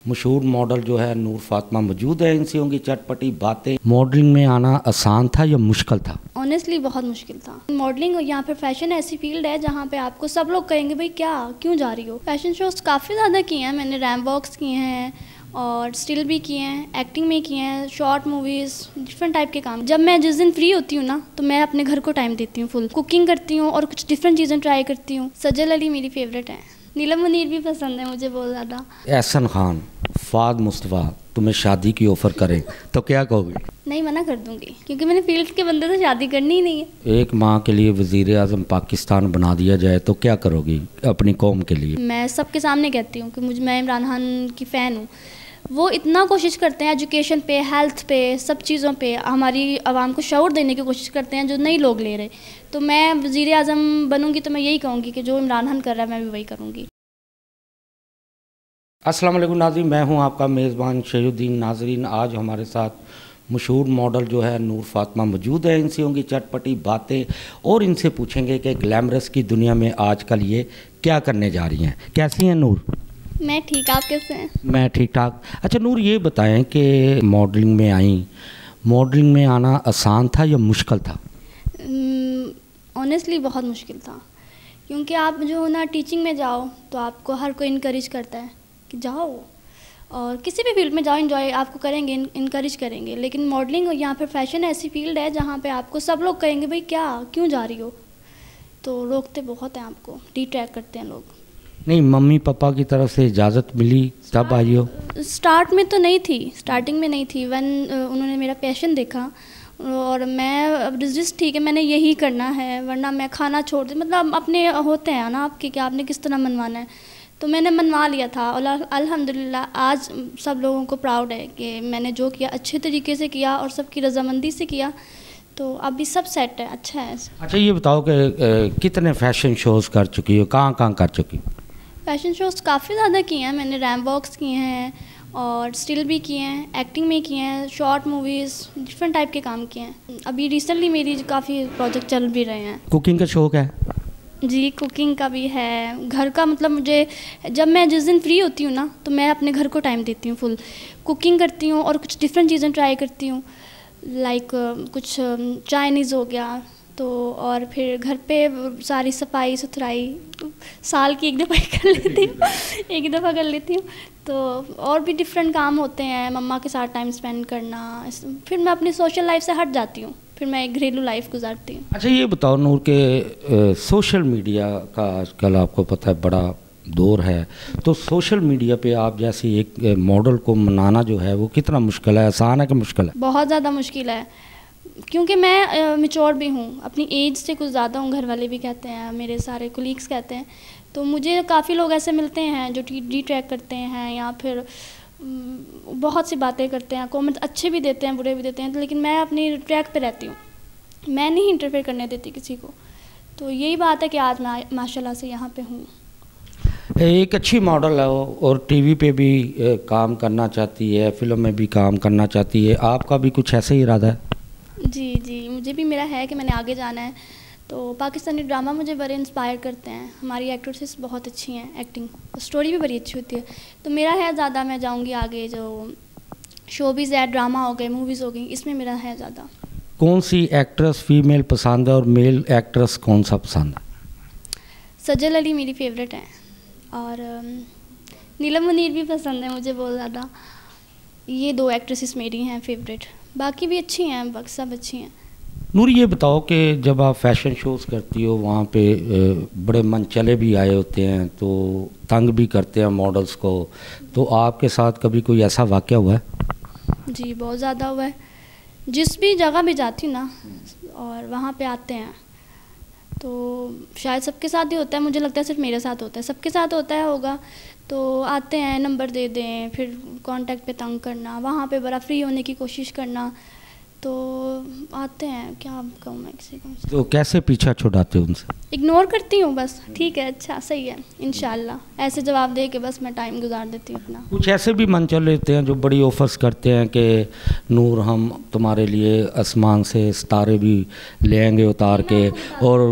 मशहूर मॉडल जो है नूर फातिमा मौजूद है। इनसे होंगी चटपटी बातें। मॉडलिंग में आना आसान था या मुश्किल था? ऑनेस्टली बहुत मुश्किल था। मॉडलिंग या फिर फैशन ऐसी फील्ड है जहाँ पे आपको सब लोग कहेंगे भाई क्या क्यों जा रही हो। फैशन शोज काफ़ी ज़्यादा किए हैं मैंने, रैम्प वॉक्स किए हैं और स्टिल भी किए हैं, एक्टिंग में किए हैं, शॉर्ट मूवीज़, डिफरेंट टाइप के काम। जब मैं जिस दिन फ्री होती हूँ ना तो मैं अपने घर को टाइम देती हूँ, फुल कुकिंग करती हूँ और कुछ डिफरेंट चीज़ें ट्राई करती हूँ। सजल अली मेरी फेवरेट है, नीलम मुनीर भी पसंद है मुझे बहुत ज़्यादा। एहसन खान, फाद मुस्तफ़ा तुम्हें शादी की ऑफ़र करें तो क्या कहोगे? नहीं, मना कर दूंगी क्योंकि मैंने फील्ड के बंदे से शादी करनी ही नहीं है। एक माँ के लिए वज़ीर आज़म पाकिस्तान बना दिया जाए तो क्या करोगी अपनी कौम के लिए? मैं सबके सामने कहती हूँ कि मैं इमरान खान की फ़ैन हूँ। वो इतना कोशिश करते हैं एजुकेशन पे, हेल्थ पे, सब चीज़ों पे हमारी आवाम को शऊर देने की कोशिश करते हैं जो नई लोग ले रहे। तो मैं वज़ीर आज़म बनूंगी तो मैं यही कहूँगी कि जो इमरान खान कर रहा है मैं भी वही करूँगी। अस्सलाम वालेकुम नाज़रीन, मैं हूं आपका मेज़बान शहीउद्दीन। नाज़रीन, आज हमारे साथ मशहूर मॉडल जो है नूर फातिमा मौजूद है। इनसे होंगी चटपटी बातें और इनसे पूछेंगे कि ग्लैमरस की दुनिया में आजकल ये क्या करने जा रही हैं। कैसी हैं नूर? मैं ठीक, आप कैसे हैं? मैं ठीक ठाक। अच्छा नूर, ये बताएं कि मॉडलिंग में आई, मॉडलिंग में आना आसान था या मुश्किल था? ऑनेस्टली बहुत मुश्किल था क्योंकि आप जो ना टीचिंग में जाओ तो आपको हर कोई इनकरेज करता है कि जाओ, और किसी भी फील्ड में जाओ इंजॉय आपको करेंगे, इनकरेज करेंगे। लेकिन मॉडलिंग या फिर फैशन ऐसी फील्ड है जहाँ पे आपको सब लोग कहेंगे भाई क्या क्यों जा रही हो, तो रोकते बहुत हैं आपको, डिट्रैक्ट करते हैं लोग। नहीं, मम्मी पापा की तरफ से इजाज़त मिली तब आई हो? स्टार्ट में तो नहीं थी, स्टार्टिंग में नहीं थी। उन्होंने मेरा पैशन देखा और मैं अब जिस ठीक है मैंने यही करना है वरना मैं खाना छोड़ दे, मतलब अपने होते हैं ना आपके कि आपने किस तरह मनवाना है, तो मैंने मनवा लिया था और अल्हम्दुलिल्लाह आज सब लोगों को प्राउड है कि मैंने जो किया अच्छे तरीके से किया और सबकी रजामंदी से किया, तो अभी सब सेट है, अच्छा है। अच्छा ये बताओ कि कितने फैशन शोज़ कर चुकी हो, कहाँ कहाँ कर चुकी हो? फैशन शोज़ काफ़ी ज़्यादा किए हैं मैंने, रैम्प वॉक्स किए हैं और स्टिल भी किए हैं, एक्टिंग में किए हैं, शॉर्ट मूवीज़, डिफरेंट टाइप के काम किए हैं। अभी रिसेंटली मेरी काफ़ी प्रोजेक्ट चल भी रहे हैं। कुकिंग का शौक़ है? जी, कुकिंग का भी है, घर का, मतलब मुझे जब मैं जिस दिन फ्री होती हूँ ना तो मैं अपने घर को टाइम देती हूँ, फुल कुकिंग करती हूँ और कुछ डिफरेंट चीज़ें ट्राई करती हूँ, लाइक कुछ चाइनीज़ हो गया तो, और फिर घर पे सारी सफाई सुथराई साल की एक दफ़ा कर लेती हूँ एक दफ़ा कर लेती हूँ। तो और भी डिफरेंट काम होते हैं, मम्मा के साथ टाइम स्पेंड करना, फिर मैं अपनी सोशल लाइफ से हट जाती हूँ, फिर मैं एक घरेलू लाइफ गुजारती हूँ। अच्छा ये बताओ नूर के सोशल मीडिया का आजकल आपको पता है बड़ा दौर है, तो सोशल मीडिया पे आप जैसी एक मॉडल को मनाना जो है वो कितना मुश्किल है, आसान है कि मुश्किल है? बहुत ज़्यादा मुश्किल है क्योंकि मैं मैच्योर भी हूँ, अपनी एज से कुछ ज़्यादा हूँ, घर वाले भी कहते हैं, मेरे सारे कोलीग्स कहते हैं, तो मुझे काफ़ी लोग ऐसे मिलते हैं जो डिट्रैक्ट करते हैं या फिर बहुत सी बातें करते हैं, कमेंट अच्छे भी देते हैं बुरे भी देते हैं, लेकिन मैं अपनी ट्रैक पे रहती हूँ, मैं नहीं इंटरफेयर करने देती किसी को। तो यही बात है कि आज मैं माशाल्लाह से यहाँ पे हूँ। एक अच्छी मॉडल है और टीवी पे भी काम करना चाहती है, फिल्म में भी काम करना चाहती है, आपका भी कुछ ऐसा ही इरादा है? जी जी, मुझे भी मेरा है कि मैंने आगे जाना है। तो पाकिस्तानी ड्रामा मुझे बड़े इंस्पायर करते हैं, हमारी एक्ट्रेसेस बहुत अच्छी हैं, एक्टिंग स्टोरी भी बड़ी अच्छी होती है, तो मेरा है ज़्यादा, मैं जाऊंगी आगे, जो शोबिज़ है, ड्रामा हो गए, मूवीज़ हो गई, इसमें मेरा है ज़्यादा। कौन सी एक्ट्रेस फीमेल पसंद है और मेल एक्ट्रेस कौन सा पसंद है? सजल अली मेरी फेवरेट है और नीलम मुनीर भी पसंद है मुझे बहुत ज़्यादा। ये दो एक्ट्रेसेस मेरी हैं फेवरेट, बाकी भी अच्छी हैं, बाकी सब अच्छी हैं। नूर ये बताओ कि जब आप फैशन शोज़ करती हो वहाँ पे बड़े मनचले भी आए होते हैं तो तंग भी करते हैं मॉडल्स को, तो आपके साथ कभी कोई ऐसा वाक़या हुआ है? जी बहुत ज़्यादा हुआ है, जिस भी जगह भी जाती हूँ ना और वहाँ पे आते हैं, तो शायद सबके साथ ही होता है, मुझे लगता है सिर्फ मेरे साथ होता है, सबके साथ होता है होगा, तो आते हैं नंबर दे दें, फिर कांटेक्ट पे तंग करना, वहाँ पे बड़ा फ्री होने की कोशिश करना, तो आते हैं, क्या कहूँ मैं किसी को। तो कैसे पीछा छुड़ाते हो उनसे? इग्नोर करती हूँ बस, ठीक है, अच्छा, सही है, इंशाल्लाह, ऐसे जवाब दे के बस मैं टाइम गुजार देती हूँ अपना। कुछ ऐसे भी मन चल लेते हैं जो बड़ी ऑफर्स करते हैं कि नूर हम तुम्हारे लिए आसमान से सितारे भी ले आएंगे उतार के, और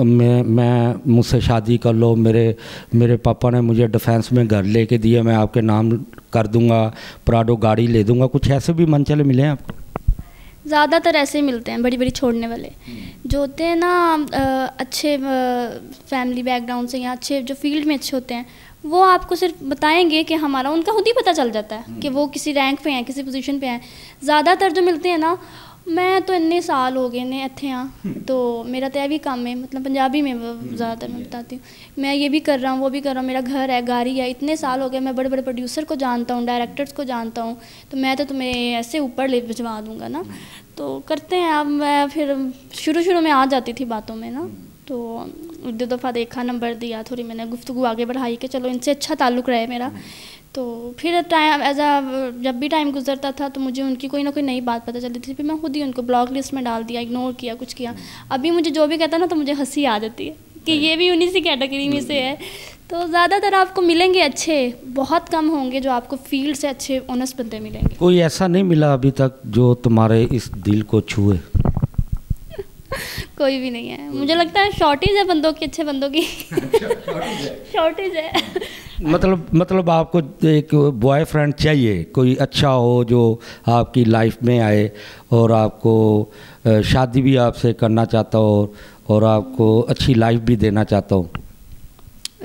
मैं मुझसे शादी कर लो, मेरे पापा ने मुझे डिफेंस में घर लेके दिया, मैं आपके नाम कर दूंगा, प्राडो गाड़ी ले दूंगा, कुछ ऐसे भी मन चले मिले हैं आपको? ज़्यादातर ऐसे ही मिलते हैं, बड़ी बड़ी छोड़ने वाले जो होते हैं ना, अच्छे फैमिली बैकग्राउंड से या अच्छे जो फील्ड में अच्छे होते हैं, वो आपको सिर्फ बताएंगे कि हमारा, उनका खुद ही पता चल जाता है कि वो किसी रैंक पे हैं, किसी पोजीशन पे हैं। ज़्यादातर जो मिलते हैं ना, मैं तो इतने साल हो गए ने इतने हाँ, तो मेरा तो यह भी काम है, मतलब पंजाबी में ज़्यादातर मैं बताती हूँ, मैं ये भी कर रहा हूँ, वो भी कर रहा हूँ, मेरा घर है, गाड़ी है, इतने साल हो गए, मैं बड़े बड़े प्रोड्यूसर को जानता हूँ, डायरेक्टर्स को जानता हूँ, तो मैं तो तुम्हें ऐसे ऊपर ले भिजवा दूँगा ना। तो करते हैं। अब मैं फिर शुरू में आ जाती थी बातों में ना, तो एक दो दफ़ा देखा, नंबर दिया, थोड़ी मैंने गुफ्तगू आगे बढ़ाई कि चलो इनसे अच्छा ताल्लुक़ रहे मेरा। तो फिर टाइम जब भी टाइम गुजरता था तो मुझे उनकी कोई ना कोई नई बात पता चलती थी, फिर मैं खुद ही उनको ब्लॉक लिस्ट में डाल दिया, इग्नोर किया, कुछ किया। अभी मुझे जो भी कहता ना तो मुझे हंसी आ जाती है कि ये भी उन्हीं सी कैटेगरी में से है। तो ज़्यादातर आपको मिलेंगे अच्छे, बहुत कम होंगे जो आपको फील्ड से अच्छे ऑनेस्ट बंदे मिलेंगे। कोई ऐसा नहीं मिला अभी तक जो तुम्हारे इस दिल को छुए? कोई भी नहीं है, मुझे लगता है शॉर्टेज है बंदों की, अच्छे बंदों की शॉर्टेज है। मतलब आपको एक बॉयफ्रेंड चाहिए, कोई अच्छा हो जो आपकी लाइफ में आए और आपको शादी भी आपसे करना चाहता हो और आपको अच्छी लाइफ भी देना चाहता हो।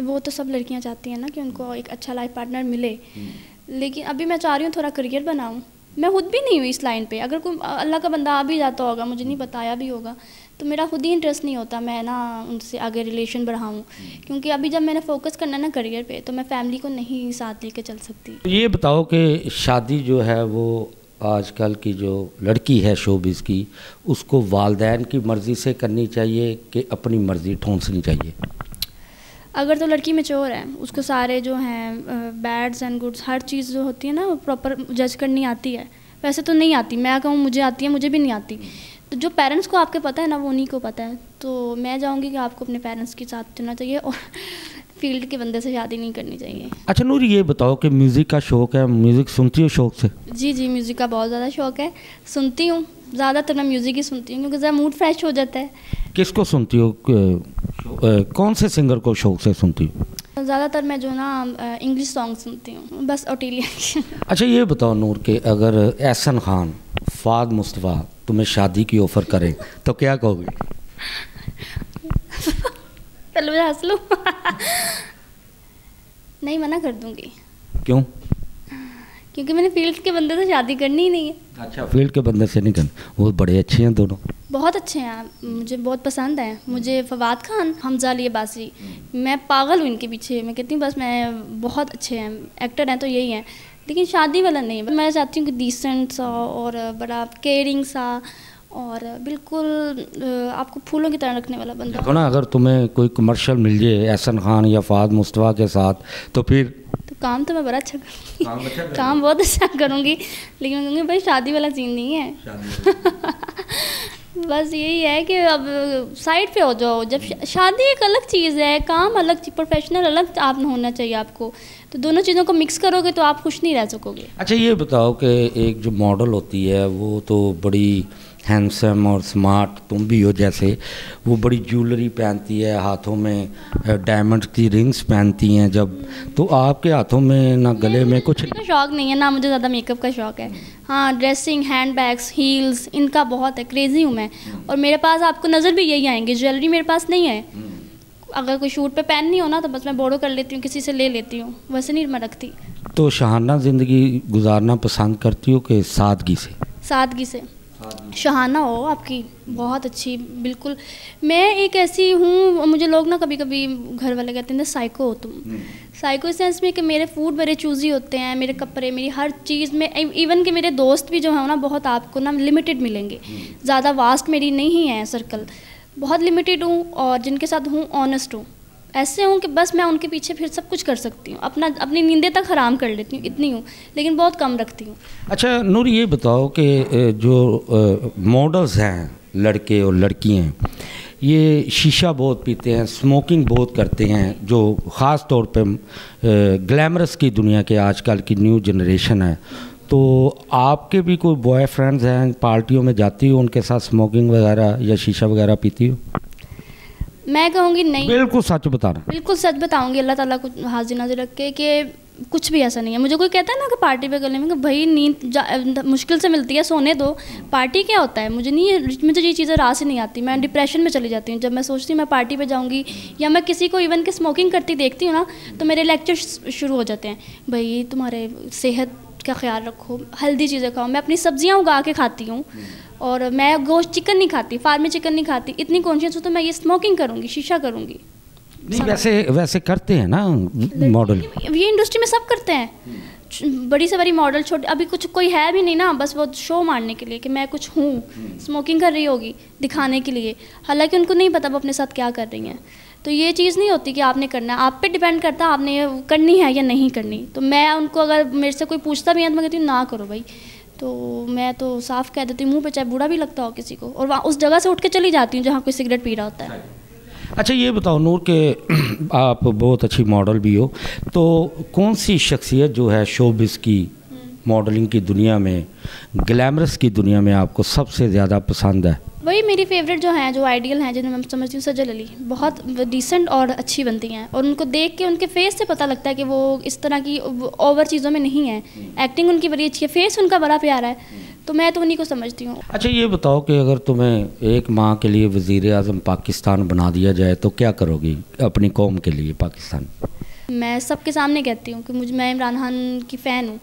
वो तो सब लड़कियां चाहती हैं ना कि उनको एक अच्छा लाइफ पार्टनर मिले, लेकिन अभी मैं चाह रही हूँ थोड़ा करियर बनाऊँ। मैं खुद भी नहीं हुई इस लाइन पे, अगर कोई अल्लाह का बंदा आ भी जाता होगा, मुझे नहीं बताया भी होगा, तो मेरा खुद ही इंटरेस्ट नहीं होता मैं ना उनसे आगे रिलेशन बढ़ाऊँ, क्योंकि अभी जब मैंने फोकस करना है ना करियर पे, तो मैं फैमिली को नहीं साथ लेके चल सकती। तो ये बताओ कि शादी जो है वो आजकल की जो लड़की है शोबिज़ की, उसको वालिदैन की मर्ज़ी से करनी चाहिए कि अपनी मर्ज़ी ठोंसनी चाहिए? अगर तो लड़की मैच्योर है, उसको सारे जो हैं बैड्स एंड गुड्स, हर चीज़ जो होती है ना वो प्रॉपर जज करनी आती है। वैसे तो नहीं आती, मैं कहूँ मुझे आती है, मुझे भी नहीं आती। तो जो पेरेंट्स को आपके पता है ना, वो उन्हीं को पता है। तो मैं चाहूँगी कि आपको अपने पेरेंट्स के साथ चलना चाहिए और फील्ड के बंदे से शादी नहीं करनी चाहिए। अच्छा नूर, ये बताओ कि म्यूज़िक का शौक़ है, म्यूज़िक सुनती हो शौक़ से? जी, म्यूज़िक का बहुत ज़्यादा शौक़ है, सुनती हूँ। ज़्यादातर मैं म्यूज़िक ही सुनती हूँ क्योंकि ज़रा मूड फ्रेश हो जाता है। किसको सुनती हो, कौन से सिंगर को शौक़ से सुनती हो? ज़्यादातर मैं जो ना इंग्लिश सॉन्ग सुनती हूँ, बस ओटिलिया। अच्छा ये बताओ नूर के अगर एहसन खान, फ़ाद मुस्तफ़ा तुम्हें शादी की ऑफ़र करें तो क्या कहोगे? चलो मैं हंस लूँ नहीं, मना कर दूँगी। क्यों? क्योंकि मैंने फील्ड के बंदे से शादी करनी ही नहीं है। अच्छा, फील्ड के बंदे से नहीं करनी? वो बड़े अच्छे हैं दोनों, बहुत अच्छे हैं, मुझे बहुत पसंद है। मुझे फवाद खान, हमजा अली अब्बासी, मैं पागल हूँ इनके पीछे। मैं कहती हूँ बस मैं बहुत अच्छे हैं, एक्टर हैं तो यही हैं, लेकिन शादी वाला नहीं। मैं चाहती हूँ कि डिसेंट सा और बड़ा केयरिंग सा और बिल्कुल आपको फूलों की तरह रखने वाला बंदा। देखो ना, अगर तुम्हें कोई कमर्शियल मिल जाए एहसन खान या फ़ाद मुस्तफ़ा के साथ तो फिर काम तो मैं बड़ा अच्छा करूँगी, काम बहुत अच्छा करूँगी, लेकिन मैं कहूँगी भाई शादी वाला सीन नहीं है बस यही है कि अब साइड पे हो जाओ। जब शादी एक अलग चीज़ है, काम अलग, प्रोफेशनल अलग आप होना चाहिए आपको। तो दोनों चीज़ों को मिक्स करोगे तो आप खुश नहीं रह सकोगे। अच्छा ये बताओ कि एक जो मॉडल होती है वो तो बड़ी हैंडसम और स्मार्ट, तुम भी हो जैसे, वो बड़ी ज्वेलरी पहनती है, हाथों में डायमंड की रिंग्स पहनती हैं जब, तो आपके हाथों में ना गले में कुछ शौक़ नहीं है ना, मुझे ज़्यादा मेकअप का शौक़ है। हाँ, ड्रेसिंग, हैंड बैग्स, हील्स, इनका बहुत है, क्रेज़ी हूँ मैं। और मेरे पास आपको नज़र भी यही आएंगे, ज्वेलरी मेरे पास नहीं है। अगर कोई शूट पे पहननी हो ना तो बस मैं बोरो कर लेती हूँ, किसी से ले लेती हूँ, वैसे नहीं मैं रखती। तो शहाना ज़िंदगी गुजारना पसंद करती हो कि सादगी से? सादगी से। शहाना हो आपकी, बहुत अच्छी, बिल्कुल। मैं एक ऐसी हूँ, मुझे लोग ना कभी कभी घर वाले कहते हैं साइको हो तुम। साइको इस सेंस में कि मेरे फूड बड़े चूज़ी होते हैं, मेरे कपड़े, मेरी हर चीज़ में, इवन कि मेरे दोस्त भी जो है ना बहुत आपको ना लिमिटेड मिलेंगे, ज़्यादा वास्ट मेरी नहीं है सर्कल, बहुत लिमिटेड हूँ और जिनके साथ हूँ ऑनेस्ट हूँ। ऐसे हूँ कि बस मैं उनके पीछे फिर सब कुछ कर सकती हूँ, अपनी नींदें तक हराम कर लेती हूँ, इतनी हूँ, लेकिन बहुत कम रखती हूँ। अच्छा नूर, ये बताओ कि जो मॉडल्स हैं, लड़के और लड़कियाँ, ये शीशा बहुत पीते हैं, स्मोकिंग बहुत करते हैं, जो ख़ास तौर पे ग्लैमरस की दुनिया के आजकल की न्यू जनरेशन है, तो आपके भी कोई बॉयफ्रेंड्स हैं, पार्टियों में जाती हो, उनके साथ स्मोकिंग वगैरह या शीशा वगैरह पीती हो? मैं कहूँगी नहीं। बिल्कुल सच बताना। बिल्कुल सच बताऊँगी, अल्लाह ताला को हाजिर नाजिर रख के, कि कुछ भी ऐसा नहीं है। मुझे कोई कहता है ना कि पार्टी पे करने में, कि भाई नींद मुश्किल से मिलती है, सोने दो, पार्टी क्या होता है, मुझे ये चीज़ें राह से नहीं आती, मैं डिप्रेशन में चली जाती हूँ जब मैं सोचती हूँ मैं पार्टी पे जाऊँगी, या मैं किसी को इवन के स्मोकिंग करती देखती हूँ ना, तो मेरे लेक्चर शुरू हो जाते हैं, भाई तुम्हारे सेहत का ख्याल रखो, हेल्दी चीज़ें खाओ। मैं अपनी सब्जियाँ उगा के खाती हूँ, और मैं गोश्त चिकन नहीं खाती, फार्मी चिकन नहीं खाती, इतनी कॉन्शियस हूँ, तो मैं ये स्मोकिंग करूँगी, शीशा करूँगी। नहीं, वैसे करते हैं ना मॉडल, ये इंडस्ट्री में सब करते हैं, बड़ी से बड़ी मॉडल, छोटी, अभी कुछ कोई है भी नहीं ना, बस वो शो मारने के लिए कि मैं कुछ हूँ, स्मोकिंग कर रही होगी दिखाने के लिए, हालांकि उनको नहीं पता वो अपने साथ क्या कर रही हैं। तो ये चीज़ नहीं होती कि आपने करना है, आप पे डिपेंड करता है आपने करनी है या नहीं करनी। तो मैं उनको, अगर मेरे से कोई पूछता भी है तो मैं कहती हूँ ना करो भाई, तो मैं तो साफ़ कह देती हूँ मुँह पे, चाहे बुरा भी लगता हो किसी को, और वहाँ उस जगह से उठ के चली जाती हूँ जहाँ कोई सिगरेट पी रहा होता है। अच्छा ये बताओ नूर के आप बहुत अच्छी मॉडल भी हो, तो कौन सी शख्सियत जो है शोबिस की, मॉडलिंग की दुनिया में, ग्लैमरस की दुनिया में आपको सबसे ज़्यादा पसंद है? वही मेरी फेवरेट जो हैं, जो आइडियल हैं, जिन्हें मैं समझती हूँ, सजल अली बहुत डिसेंट और अच्छी बनती हैं, और उनको देख के उनके फेस से पता लगता है कि वो इस तरह की ओवर चीज़ों में नहीं है, एक्टिंग उनकी बड़ी अच्छी है, फेस उनका बड़ा प्यारा है, तो मैं तो उन्हीं को समझती हूँ। अच्छा ये बताओ कि अगर तुम्हें एक माह के लिए वज़ीर आज़म पाकिस्तान बना दिया जाए तो क्या करोगी अपनी कौम के लिए पाकिस्तान? मैं सबके सामने कहती हूँ कि मैं इमरान खान की फ़ैन हूँ।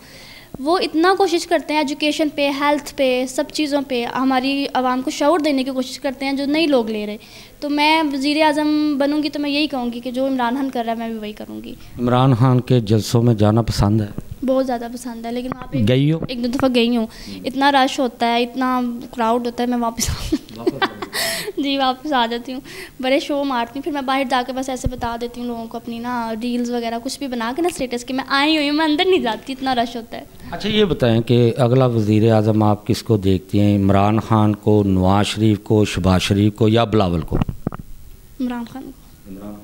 वो इतना कोशिश करते हैं एजुकेशन पे, हेल्थ पे, सब चीज़ों पे हमारी आवाम को शऊर देने की कोशिश करते हैं जो नई लोग ले रहे। तो मैं वज़ीर आज़म बनूंगी तो मैं यही कहूँगी कि जो इमरान खान कर रहा है मैं भी वही करूँगी। इमरान खान के जलसों में जाना पसंद है? बहुत ज़्यादा पसंद है, लेकिन वहाँ पे गई हो? एक दो दफ़ा गई हूँ, इतना रश होता है, इतना क्राउड होता है, मैं वापस जी वापस आ जाती हूँ, बड़े शो मारती हूँ, फिर मैं बाहर जाकर बस ऐसे बता देती हूँ लोगों को अपनी ना रील्स वगैरह कुछ भी बना के ना स्टेटस के, मैं आई हुई हूँ, मैं अंदर नहीं जाती, इतना रश होता है। अच्छा ये बताएं कि अगला वज़ीर आज़म आप किसको देखती हैं, इमरान खान को, नवाज शरीफ को, शहबाज शरीफ को या बिलावल को? इमरान खान को।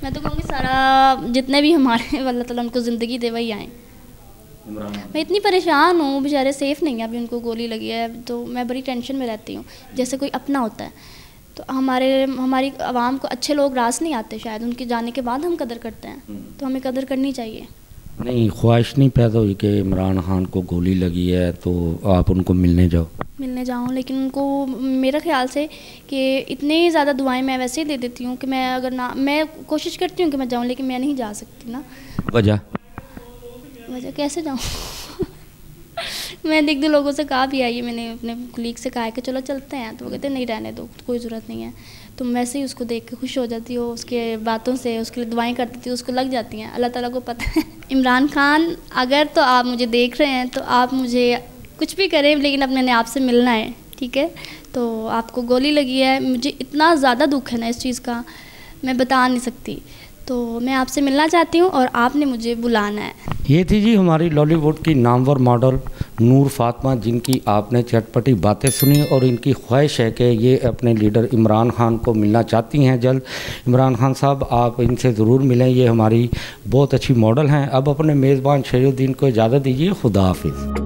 मैं तो कहूँगी सारा जितने भी हमारे अल्लाह ताला उनको ज़िंदगी दे वही आएँ। मैं इतनी परेशान हूँ, बेचारे सेफ़ नहीं है, अभी उनको गोली लगी है, तो मैं बड़ी टेंशन में रहती हूँ, जैसे कोई अपना होता है। तो हमारी आवाम को अच्छे लोग रास नहीं आते, शायद उनके जाने के बाद हम कदर करते हैं, तो हमें कदर करनी चाहिए। नहीं, ख्वाहिश नहीं पैदा हुई कि इमरान खान को गोली लगी है तो आप उनको मिलने जाऊँ, लेकिन उनको मेरा ख्याल से कि इतनी ज़्यादा दुआएं मैं वैसे ही दे देती हूँ कि मैं अगर ना, मैं कोशिश करती हूँ कि मैं जाऊँ, लेकिन मैं नहीं जा सकती ना। वजह कैसे जाऊँ? मैं एक दो लोगों से कहा भी आई है, मैंने अपने कुलीग से कहा है कि चलो चलते हैं, तो वो कहते नहीं रहने दो, कोई ज़रूरत नहीं है। तो वैसे ही उसको देख के खुश हो जाती हो, उसके बातों से, उसके लिए दुआएं करती थी, उसको लग जाती हैं, अल्लाह ताला को पता है। इमरान खान अगर तो आप मुझे देख रहे हैं तो आप मुझे कुछ भी करें, लेकिन अपने आप से मिलना है, ठीक है? तो आपको गोली लगी है, मुझे इतना ज़्यादा दुख है ना इस चीज़ का, मैं बता नहीं सकती, तो मैं आपसे मिलना चाहती हूँ और आपने मुझे बुलाना है। ये थी जी हमारी लॉलीवुड की नामवर मॉडल नूर फातिमा, जिनकी आपने चटपटी बातें सुनी, और इनकी ख्वाहिश है कि ये अपने लीडर इमरान खान को मिलना चाहती हैं जल्द। इमरान खान साहब आप इनसे ज़रूर मिलें, ये हमारी बहुत अच्छी मॉडल हैं। अब अपने मेज़बान शरीउद्दीन को इजाज़त दीजिए, खुदा हाफिज़।